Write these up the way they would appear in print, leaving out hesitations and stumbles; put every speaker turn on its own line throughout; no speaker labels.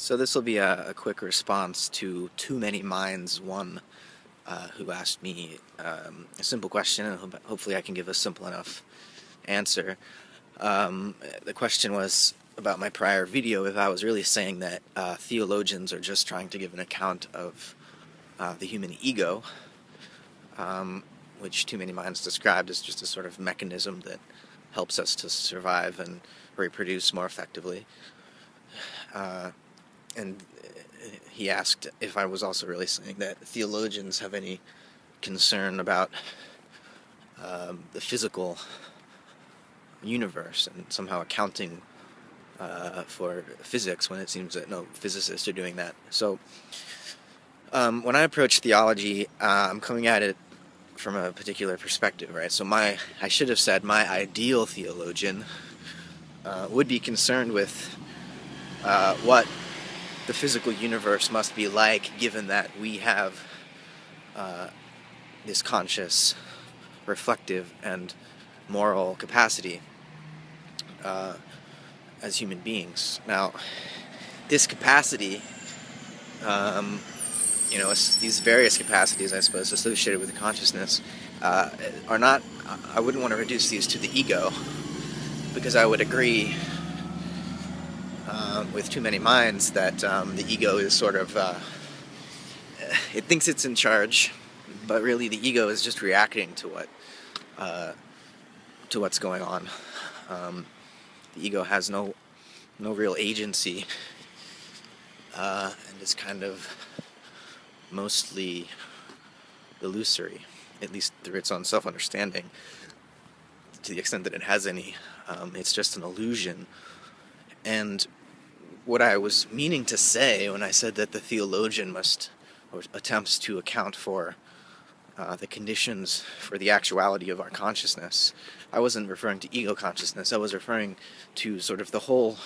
So this will be a quick response to toomanyminds1, who asked me a simple question, and hopefully I can give a simple enough answer. The question was about my prior video, if I was really saying that theologians are just trying to give an account of the human ego, which Too Many Minds described as just a sort of mechanism that helps us to survive and reproduce more effectively. And he asked if I was also really saying that theologians have any concern about the physical universe and somehow accounting for physics, when it seems that no physicists are doing that. So when I approach theology, I'm coming at it from a particular perspective, right? So I should have said my ideal theologian would be concerned with what the physical universe must be like, given that we have this conscious, reflective, and moral capacity as human beings. Now, this capacity, these various capacities, I suppose, associated with the consciousness, are not, I wouldn't want to reduce these to the ego, because I would agree with Too Many Minds that the ego is sort of, it thinks it's in charge, but really the ego is just reacting to what's going on. The ego has no real agency, and is kind of mostly illusory, at least through its own self-understanding, to the extent that it has any. It's just an illusion. And what I was meaning to say when I said that the theologian attempts to account for the conditions for the actuality of our consciousness, I wasn't referring to ego consciousness. I was referring to sort of the whole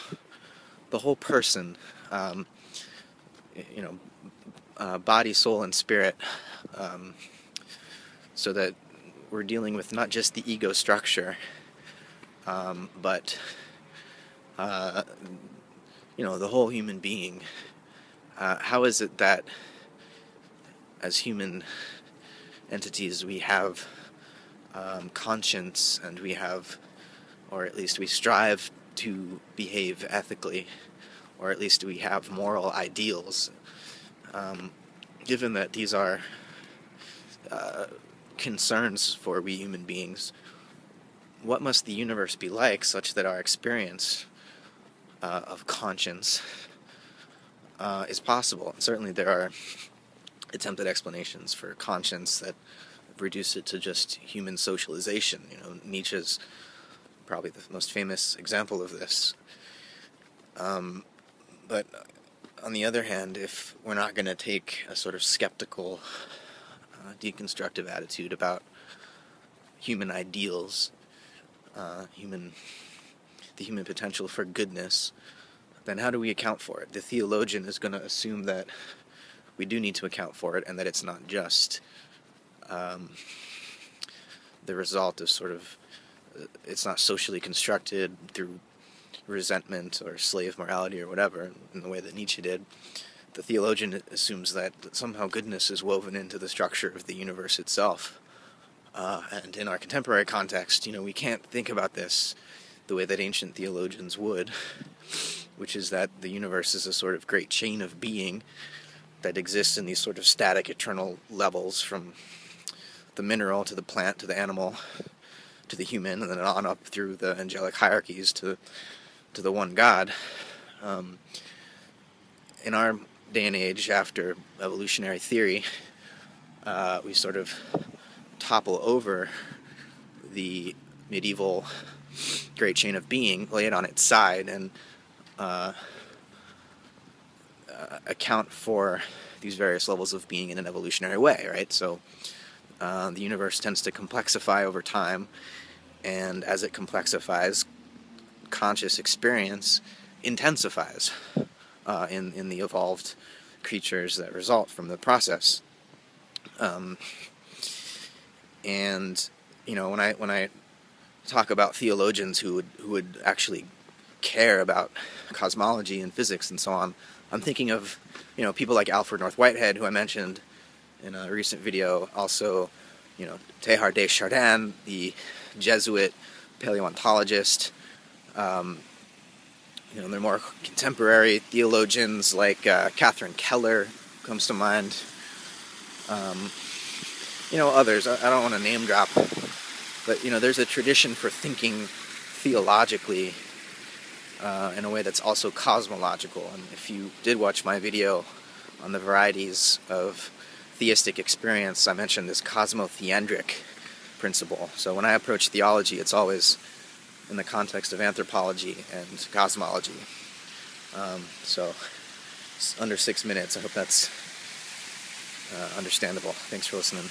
person, body, soul, and spirit, so that we're dealing with not just the ego structure, but the whole human being. How is it that as human entities we have conscience, and we have, or at least we strive to behave ethically, or at least we have moral ideals, given that these are concerns for we human beings? What must the universe be like such that our experience of conscience is possible? And certainly there are attempted explanations for conscience that reduce it to just human socialization. Nietzsche's probably the most famous example of this. But on the other hand, if we're not going to take a sort of skeptical, deconstructive attitude about human ideals, the human potential for goodness, then how do we account for it? The theologian is going to assume that we do need to account for it, and that it's not just the result of it's not socially constructed through resentment or slave morality or whatever, in the way that Nietzsche did. The theologian assumes that somehow goodness is woven into the structure of the universe itself. And in our contemporary context, we can't think about this the way that ancient theologians would, which is that the universe is a sort of great chain of being that exists in these sort of static, eternal levels, from the mineral to the plant to the animal to the human, and then on up through the angelic hierarchies to the one God. In our day and age, after evolutionary theory, we sort of topple over the medieval great chain of being, lay it on its side, and account for these various levels of being in an evolutionary way, right? So the universe tends to complexify over time, and as it complexifies, conscious experience intensifies in the evolved creatures that result from the process. And when I talk about theologians who would actually care about cosmology and physics and so on, I'm thinking of, people like Alfred North Whitehead, who I mentioned in a recent video. Also, Teilhard de Chardin, the Jesuit paleontologist. They're more contemporary theologians like Catherine Keller comes to mind. Others. I don't want to name drop, but there's a tradition for thinking theologically in a way that's also cosmological. And if you did watch my video on the varieties of theistic experience, I mentioned this cosmotheandric principle. So when I approach theology, it's always in the context of anthropology and cosmology. So it's under 6 minutes. I hope that's understandable. Thanks for listening.